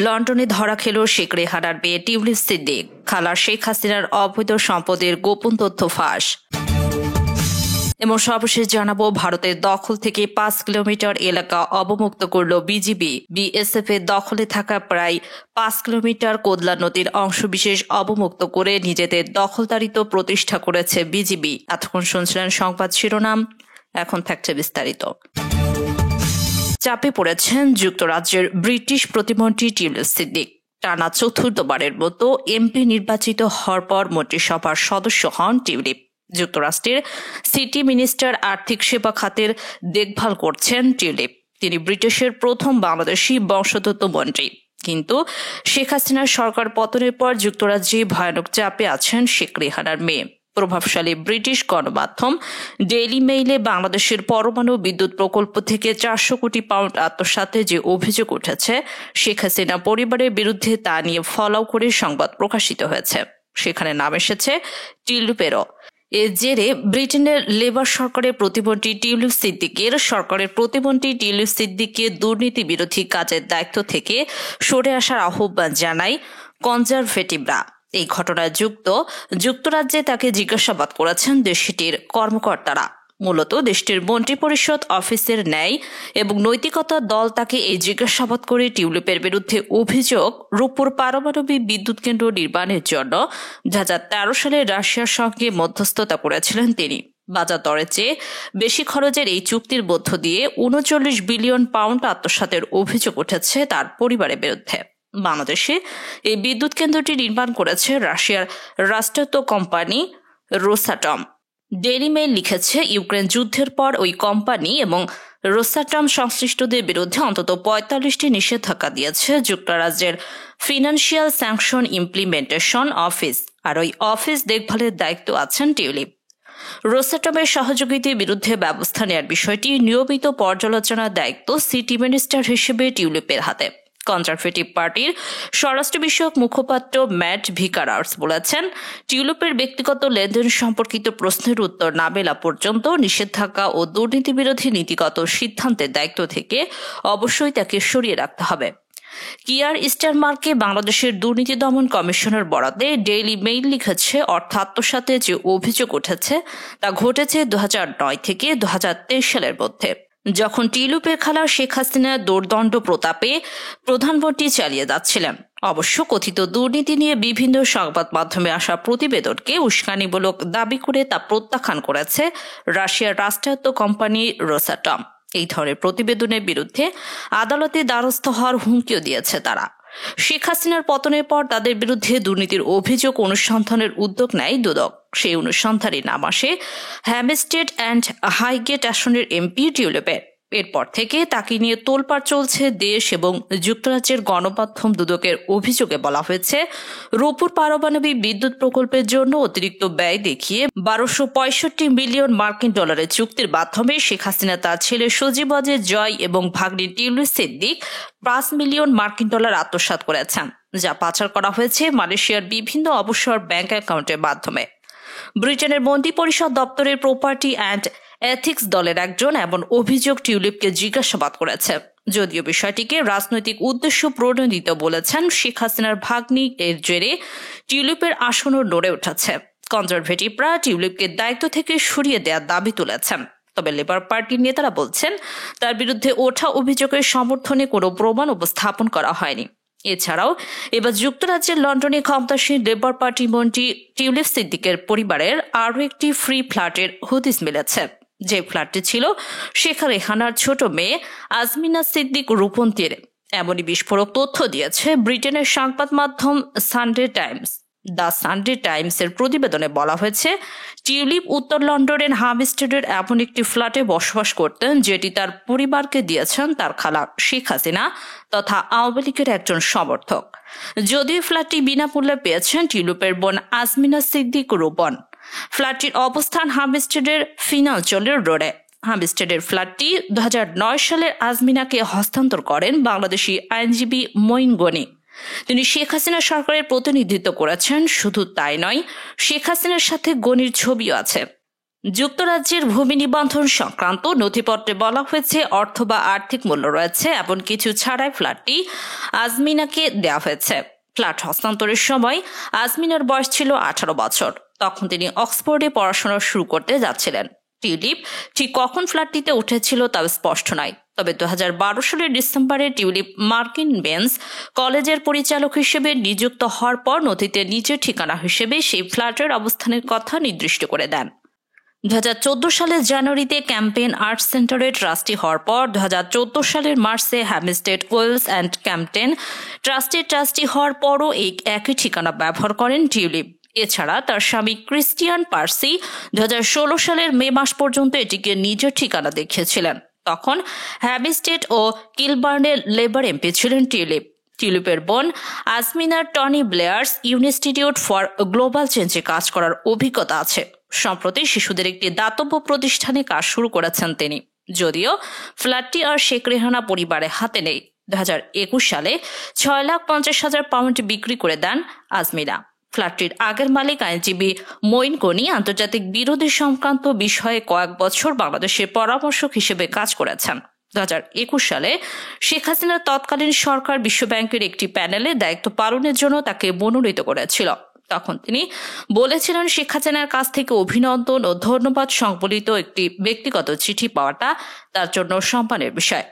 লন্ডনে ধরা খেল শেখ রেহানার মেয়ে টিউলিপ সিদ্দিক। খালা শেখ হাসিনার অবৈধ সম্পদের গোপন তথ্য ফাঁস। এবং সর্বশেষ জানাবো, ভারতের দখল থেকে ৫ কিলোমিটার এলাকা অবমুক্ত করল বিজিবি। বিএসএফ এর দখলে থাকা প্রায় ৫ কিলোমিটার কোদলা নদীর অংশবিশেষ অবমুক্ত করে নিজেদের দখলদারিত্ব প্রতিষ্ঠা করেছে বিজিবি। এতক্ষণ শুনছিলেন সংবাদ শিরোনাম, এখন থাকছে বিস্তারিত। চাপে পড়েছেন যুক্তরাজ্যের ব্রিটিশ প্রতিমন্ত্রী টিউলিপ সিদ্দিক। টানা চতুর্থবারের মতো এমপি নির্বাচিত হওয়ার পর মন্ত্রিসভার সদস্য হন টিউলিপ। যুক্তরাষ্ট্রের সিটি মিনিস্টার আর্থিক সেবা খাতের দেখভাল করছেন টিউলিপ। তিনি ব্রিটিশের প্রথম বাংলাদেশি বংশোদ্ভূত মন্ত্রী। কিন্তু শেখ হাসিনার সরকার পতনের পর যুক্তরাজ্যে ভয়ানক চাপে আছেন শেখ রেহানার মেয়ে। প্রভাবশালী ব্রিটিশ গণমাধ্যম ডেইলি মেইলে বাংলাদেশের পরমাণু বিদ্যুৎ প্রকল্প থেকে ৪০০ কোটি পাউন্ড আত্মসাতে যে অভিযোগ উঠেছে শেখ হাসিনা পরিবারের বিরুদ্ধে তা নিয়ে ফলাও করে সংবাদ প্রকাশিত হয়েছে। সেখানে নাম এসেছে টিউলিপেরও। এর জেরে ব্রিটেনের লেবার সরকারের প্রতিমন্ত্রী টিউলিপ সিদ্দিককে দুর্নীতি বিরোধী কাজের দায়িত্ব থেকে সরে আসার আহ্বান জানায় কনজারভেটিভরা। এই ঘটনায় যুক্তরাজ্যে তাকে জিজ্ঞাসাবাদ করেছেন দেশটির কর্মকর্তারা। মূলত দেশটির মন্ত্রিপরিষদ অফিসের ন্যায় এবং নৈতিকতা দল তাকে এই জিজ্ঞাসাবাদ করে টিউলিপের বিরুদ্ধে অভিযোগ, রূপপুর পারমাণবিক বিদ্যুৎ কেন্দ্র নির্মাণের জন্য ২০১৩ সালে রাশিয়ার সঙ্গে মধ্যস্থতা করেছিলেন তিনি। বাজার দরের চেয়ে বেশি খরচের এই চুক্তির মধ্য দিয়ে ৩৯ বিলিয়ন পাউন্ড আত্মসাতের অভিযোগ উঠেছে তার পরিবারের বিরুদ্ধে। বাংলাদেশে এই বিদ্যুৎ কেন্দ্রটি নির্মাণ করেছে রাশিয়ার রাষ্ট্রায়ত্ত কোম্পানি রোসাটম। ডেইলি মেইল লিখেছে, ইউক্রেন যুদ্ধের পর ওই কোম্পানি এবং রোসাটম সংশ্লিষ্টদের বিরুদ্ধে অন্তত ৪৫টি নিষেধাজ্ঞা দিয়েছে যুক্তরাজ্যের ফিনান্সিয়াল স্যাংশন ইমপ্লিমেন্টেশন অফিস। আর ওই অফিস দেখভালের দায়িত্ব আছেন টিউলিপ। রোসাটমের সহযোগীদের বিরুদ্ধে ব্যবস্থা নেওয়ার বিষয়টি নিয়মিত পর্যালোচনার দায়িত্ব সিটি মিনিস্টার হিসেবে টিউলিপের হাতে। কনজারভেটিভ পার্টির স্বরাষ্ট্র বিষয়ক মুখপাত্র ম্যাট ভিকারার্স বলেছেন, টিউলিপের ব্যক্তিগত লেনদেন সম্পর্কিত প্রশ্নের উত্তর না মেলা পর্যন্ত নিষেধাজ্ঞা ও দুর্নীতি বিরোধী নীতিগত সিদ্ধান্তের দায়িত্ব থেকে অবশ্যই তাকে সরিয়ে রাখতে হবে। কিয়ার স্টারমারকে বাংলাদেশের দুর্নীতি দমন কমিশনের বরাদ্দে ডেইলি মেইল লিখেছে, অর্থ আত্মসাতে যে অভিযোগ উঠেছে তা ঘটেছে ২০০৯ থেকে ২০২৩ সালের মধ্যে, যখন টিউলিপের খালা শেখ হাসিনা দোর্দণ্ড প্রতাপে প্রধানমন্ত্রী চালিয়ে যাচ্ছিলেন। অবশ্য কথিত দুর্নীতি নিয়ে বিভিন্ন সংবাদ মাধ্যমে আসা প্রতিবেদনকে উস্কানিমূলক দাবি করে তা প্রত্যাখ্যান করেছে রাশিয়ার রাষ্ট্রায়ত্ত কোম্পানি রোসাটম। এই ধরনের প্রতিবেদনের বিরুদ্ধে আদালতে দ্বারস্থ হওয়ার হুমকিও দিয়েছে তারা। শেখ হাসিনার পতনের পর তাদের বিরুদ্ধে দুর্নীতির অভিযোগ অনুসন্ধানের উদ্যোগ নেয় দুদক। সেই অনুসন্ধানে নাম আসে হ্যামস্টেড অ্যান্ড হাইগেট আসনের এমপি টিউলিপের। এরপর থেকে তাকে নিয়ে তোলপাড় চলছে দেশ এবং যুক্তরাজ্যের গণমাধ্যম। দুদকের অভিযোগে বলা হয়েছে, রূপপুর পারমাণবিক বিদ্যুৎ প্রকল্পের জন্য অতিরিক্ত ব্যয় দেখিয়ে ১২৬৫ মিলিয়ন মার্কিন ডলারের চুক্তির মাধ্যমে শেখ হাসিনা তার ছেলে সজীব ওয়াজেদ জয় এবং ভাগ্নি টিউলিপ সিদ্দিক ৫ মিলিয়ন মার্কিন ডলার আত্মসাৎ করেছেন, যা পাচার করা হয়েছে মালয়েশিয়ার বিভিন্ন অবসর ব্যাংক অ্যাকাউন্টের মাধ্যমে। ব্রিটেনের মন্ত্রিপরিষদ দপ্তরের প্রপার্টি অ্যান্ড এথিক্স দলের একজন এমন অভিযোগ টিউলিপকে জিজ্ঞাসাবাদ করেছে। যদিও বিষয়টিকে রাজনৈতিক উদ্দেশ্য প্রণোদিত বলেছেন শেখ হাসিনার ভাগ্নি, এর জেরে টিউলিপের আসনও নড়ে উঠেছে। কনজারভেটিভরা টিউলিপকে দায়িত্ব থেকে সরিয়ে দেওয়ার দাবি তুলেছেন। তবে লেবার পার্টির নেতারা বলছেন, তার বিরুদ্ধে ওঠা অভিযোগের সমর্থনে কোনো প্রমাণ উপস্থাপন করা হয়নি। এছাড়াও এবার যুক্তরাজ্যের লন্ডনে ক্ষমতাসীন লেবার পার্টি মন্ত্রী টিউলিপ সিদ্দিকের পরিবারের আরও একটি ফ্রি ফ্ল্যাটের হদিস মিলেছে, যে ফ্ল্যাটটি ছিল শেখ রেহানার ছোট মেয়ে আজমিনা সিদ্দিক রূপন্তীর। এমনই বিস্ফোরক তথ্য দিয়েছে ব্রিটেনের সংবাদ মাধ্যম সানডে টাইমস। দ্য সানডে টাইমসের প্রতিবেদনে বলা হয়েছে, টিউলিপ উত্তর লন্ডনের হামস্টেডের এমন একটি ফ্ল্যাটে বসবাস করতেন, যেটি তার পরিবারকে দিয়েছেন তার খালা শেখ হাসিনা তথা আওয়ামী লীগের একজন সমর্থক। যদিও ফ্ল্যাটটি বিনামূল্যে পেয়েছেন টিউলিপের বোন আজমিনা সিদ্দিক রূপন। ফ্ল্যাটটির অবস্থান হামস্টেডের ফিনান্সিয়াল রোডে। হামস্টেডের ফ্ল্যাটটি ২০০৯ সালে আজমিনাকে হস্তান্তর করেন বাংলাদেশি আইনজীবী মঈন গনি। তিনি শেখ হাসিনা সরকারের প্রতিনিধিত্ব করেছেন। শুধু তাই নয়, শেখ হাসিনার সাথে গনির ছবিও আছে। যুক্তরাজ্যের ভূমি নিবন্ধন সংক্রান্ত নথিপত্রে বলা হয়েছে অর্থ বা আর্থিক মূল্য রয়েছে এমন কিছু ছাড়াই ফ্ল্যাটটি আজমিনাকে দেওয়া হয়েছে। ফ্ল্যাট হস্তান্তরের সময় আজমিনার বয়স ছিল 18 বছর। তখন তিনি অক্সফোর্ডে পড়াশোনা শুরু করতে যাচ্ছিলেন। টিউলিপ ঠিক কখন ফ্ল্যাটটিতে উঠেছিল তা স্পষ্ট নয়, তবে 2012 সালের ডিসেম্বরে টিউলিপ মার্কিন মেন্স কলেজের পরিচালক হিসেবে নিযুক্ত হওয়ার পর নথিতে নিজের ঠিকানা হিসেবে সেই ফ্ল্যাটের অবস্থানের কথা নির্দিষ্ট করে দেন। 2014 সালের জানুয়ারিতে ক্যাম্পেন আর্ট সেন্টারের ট্রাস্টি হওয়ার পর 2014 সালের মার্চে হ্যামস্টেড ওয়েলস অ্যান্ড ক্যাম্পটেন ট্রাস্টের ট্রাস্টি হওয়ার পরও এই একই ঠিকানা ব্যবহার করেন টিউলিপ। এছাড়া তার স্বামী ক্রিস্টিয়ান পার্সি 2016 সালের মে মাস পর্যন্ত এটিকে নিজের ঠিকানা দেখিয়েছিলেন। তখন হ্যামস্টেড ও কিলবার্নের লেবার এমপি ছিলেন টিউলিপ। টিউলিপের বোন আজমিনার টনি ব্লেয়ার্স ইনস্টিটিউট ফর গ্লোবাল চেঞ্জে কাজ করার অভিজ্ঞতা আছে। সম্প্রতি শিশুদের একটি দাতব্য প্রতিষ্ঠানে কাজ শুরু করেছেন তিনি, যদিও ফ্ল্যাটটি আর শেখ রেহানা পরিবারের হাতে নেই। 2021 সালে 6,50,000 পাউন্ড বিক্রি করে দেন আজমিনা। ফ্ল্যাটটির আগের মালিক আইনজীবী মঈন গনি আন্তর্জাতিক বিরোধী সংক্রান্ত বিষয়ে কয়েক বছর বাংলাদেশের পরামর্শক হিসেবে কাজ করেছেন। 2021 সালে শেখ হাসিনার তৎকালীন সরকার বিশ্বব্যাংকের একটি প্যানেলে দায়িত্ব পালনের জন্য তাকে মনোনীত করেছিল। তখন তিনি বলেছিলেন শেখ হাসিনার কাছ থেকে অভিনন্দন ও ধন্যবাদ সংবলিত একটি ব্যক্তিগত চিঠি পাওয়াটা তার জন্য সম্মানের বিষয়।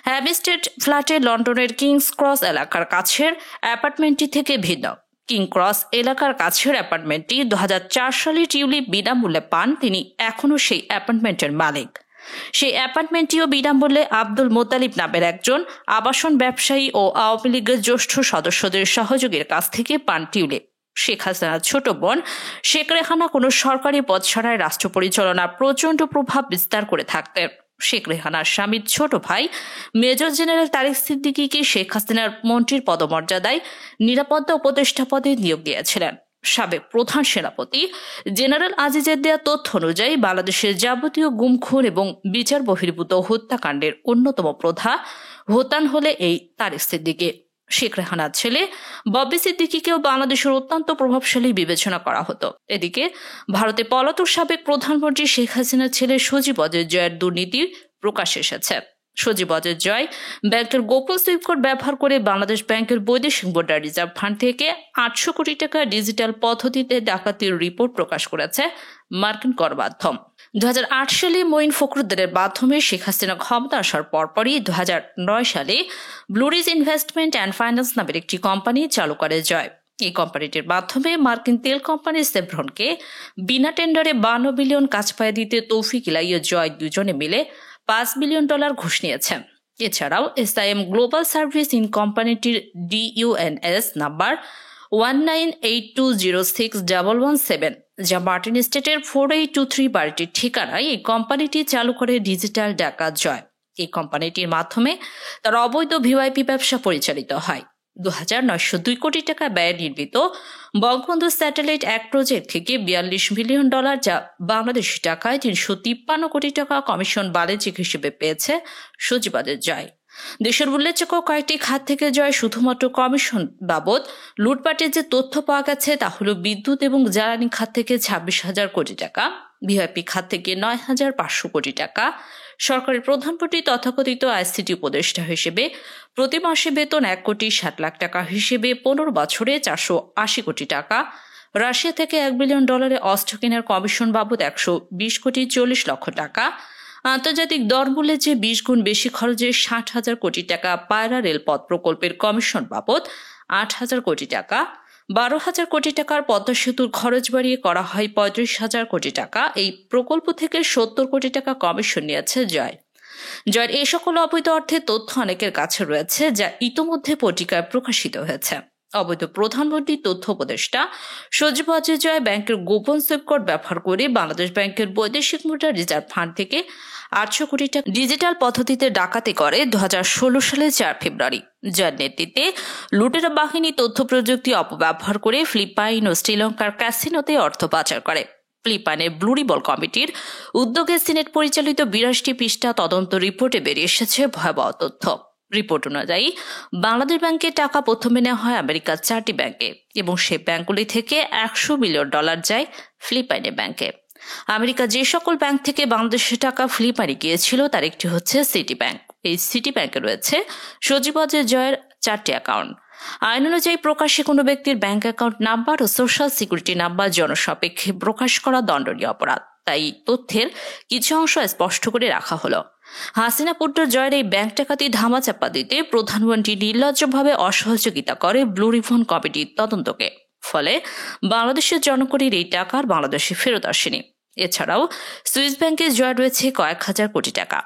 হ্যামস্টেড ফ্ল্যাটে লন্ডনের কিংস ক্রস এলাকার কাছের অ্যাপার্টমেন্টটি থেকে ভিন্ন। কিং ক্রস এলাকার কাছের অ্যাপার্টমেন্টটি 2004 সালে টিউলিপ বিনামূল্যে পান। তিনি এখনও সেই অ্যাপার্টমেন্টের মালিক। সেই অ্যাপার্টমেন্টটিও বিনামূল্যে আব্দুল মোতালিব নামের একজন আবাসন ব্যবসায়ী ও আওয়ামী লীগের জ্যেষ্ঠ সদস্যদের সহযোগীর কাছ থেকে পান টিউলিপ। শেখ হাসিনার ছোট বোন শেখ রেহানা কোনো সরকারি পদ ছাড়াই রাষ্ট্র পরিচালনার প্রচণ্ড প্রভাব বিস্তার করে থাকতেন। শেখ রেহানার স্বামীর ছোট ভাই মেজর জেনারেল তারিক সিদ্দিকীকে শেখ হাসিনার মন্ত্রীর পদমর্যাদায় নিরাপত্তা উপদেষ্টা পদে নিয়োগ দিয়েছিলেন। সাবেক প্রধান সেনাপতি জেনারেল আজিজের দেয়া তথ্য অনুযায়ী বাংলাদেশের যাবতীয় গুম খুন এবং বিচার বহির্ভূত হত্যাকাণ্ডের অন্যতম প্রধা হোতান হলে এই তারিক সিদ্দিকী। শেখ রেহানার ছেলে ববি সিদ্দিকীকেও বাংলাদেশের অত্যন্ত প্রভাবশালী বিবেচনা করা হতো। এদিকে ভারতে পলাতক সাবেক প্রধানমন্ত্রী শেখ হাসিনার ছেলে সজীব অজয় জয়ের দুর্নীতি প্রকাশ এসেছে। সজীব অজয় জয় ব্যাংকের গোপন সুইপ কোড ব্যবহার করে বাংলাদেশ ব্যাংকের বৈদেশিক মুদ্রা রিজার্ভ ফান্ড থেকে 800 কোটি টাকা ডিজিটাল পদ্ধতিতে ডাকাতির রিপোর্ট প্রকাশ করেছে মার্কিন কর মাধ্যম। 2008 সালে মঈন ফখরুদ্দিনের মাধ্যমে শেখ হাসিনা ক্ষমতা আসার পরপরই 2009 সালে ব্লুরিজ ইনভেস্টমেন্ট অ্যান্ড ফাইন্যান্স নামের একটি কোম্পানি চালু করে জয়। এই কোম্পানিটির মাধ্যমে মার্কিন তেল কোম্পানি সেভরনকে বিনা টেন্ডারে 52 বিলিয়ন কাজ পায়ে দিতে তৌফিক ইলাহি ও জয় দুজনে মিলে $5 বিলিয়ন ঘুষ নিয়েছেন। এছাড়াও এসআইএম গ্লোবাল সার্ভিস ইন কোম্পানিটির DUNS নাম্বার 1982061117, যা মার্টিন স্টেটের 4823 বাড়িটির ঠিকানায় এই কোম্পানিটি চালু করে ডিজিটাল ডাকাত জয়। এই কোম্পানিটির মাধ্যমে তার অবৈধ ভিওআইপি ব্যবসা পরিচালিত হয়। 2,902 কোটি টাকা ব্যয়ে নির্মিত বঙ্গবন্ধু স্যাটেলাইট 1 প্রজেক্ট থেকে $42 মিলিয়ন, যা বাংলাদেশি টাকায় 353 কোটি টাকা কমিশন বাণিজ্যিক হিসেবে পেয়েছে সজীব অজয় জয়। দেশের উল্লেখযোগ্য কয়েকটি খাত থেকে জয় শুধুমাত্র কমিশন বাবদ লুটপাটের যে তথ্য পাওয়া গেছে তা হল বিদ্যুৎ এবং জ্বালানি খাত থেকে 26,000 কোটি টাকা, ভিআইপি খাত থেকে 9,500 কোটি টাকা, সরকারি প্রধানমন্ত্রী তথাকথিত আইসিটি উপদেষ্টা হিসেবে প্রতি মাসে বেতন 1,60,00,000 টাকা হিসেবে 15 বছরে 480 কোটি টাকা, রাশিয়া থেকে $1 বিলিয়ন অস্ত্র কেনার কমিশন বাবদ 120,40 লক্ষ টাকা, আন্তর্জাতিক দরমূল্যে যে 20 গুণ বেশি খরচে 60,000 কোটি টাকা পায়রা রেলপথ প্রকল্পের কমিশন বাবদ 8,000 কোটি টাকা, 12,000 কোটি টাকার পদ্মা সেতুর খরচ বাড়িয়ে করা হয় 35,000 কোটি টাকা। এই প্রকল্প থেকে 70 কোটি টাকা কমিশন নিয়েছে জয়। জয়ের এই সকল অবৈধ অর্থের তথ্য অনেকের কাছে রয়েছে, যা ইতোমধ্যে পত্রিকায় প্রকাশিত হয়েছে। অবৈধ প্রধানমন্ত্রী তথ্য উপদেষ্টা সজীব অজয় জয় ব্যাংকের গোপন সুইপ কোড ব্যবহার করে বাংলাদেশ ব্যাংকের বৈদেশিক মুদ্রা রিজার্ভ ফান্ড থেকে 800 কোটি টাকা ডিজিটাল পদ্ধতিতে ডাকাতি করে 2016 সালের 4 ফেব্রুয়ারি। যার নেতৃত্বে লুটেরা বাহিনী তথ্য প্রযুক্তি অপব্যবহার করে ফিলিপাইন ও শ্রীলঙ্কার ক্যাসিনোতে অর্থ পাচার করে। ফিলিপাইনের ব্লু রিবল কমিটির উদ্যোগে সিনেট পরিচালিত 82 পৃষ্ঠা তদন্ত রিপোর্টে বেরিয়ে এসেছে ভয়াবহ তথ্য। রিপোর্ট অনুযায়ী বাংলাদেশ ব্যাংকে টাকা প্রথমে নেওয়া হয় আমেরিকার 4টি ব্যাংকে এবং সেই ব্যাংকগুলি থেকে $100 বিলিয়ন যায় ফিলিপাইনের ব্যাংকে। আমেরিকা যে সকল ব্যাংক থেকে বাংলাদেশের টাকা ফিলিপাইনে গিয়েছিল তার একটি হচ্ছে সিটি ব্যাংক। এই সিটি ব্যাংকে রয়েছে সজীব জয়ের 4টি অ্যাকাউন্ট। আইন অনুযায়ী প্রকাশ্যে কোনো ব্যক্তির ব্যাংক অ্যাকাউন্ট নাম্বার ও সোশ্যাল সিকিউরিটি নাম্বার জনসাপেক্ষে প্রকাশ করা দণ্ডনীয় অপরাধ। তাই তথ্যের কিছু অংশ স্পষ্ট করে রাখা হলো। হাসিনা পুত্র জয়ের এই ব্যাংক ডাকাতি ধামাচাপা দিতে প্রধানমন্ত্রী নির্লজ্জভাবে অসহযোগিতা করে ব্লু রিবন কমিটির তদন্তকে। ফলে বাংলাদেশের জনগণের এই টাকার বাংলাদেশে ফেরত আসেনি। এছাড়াও সুইস ব্যাংকে জয় রয়েছে কয়েক হাজার কোটি টাকা।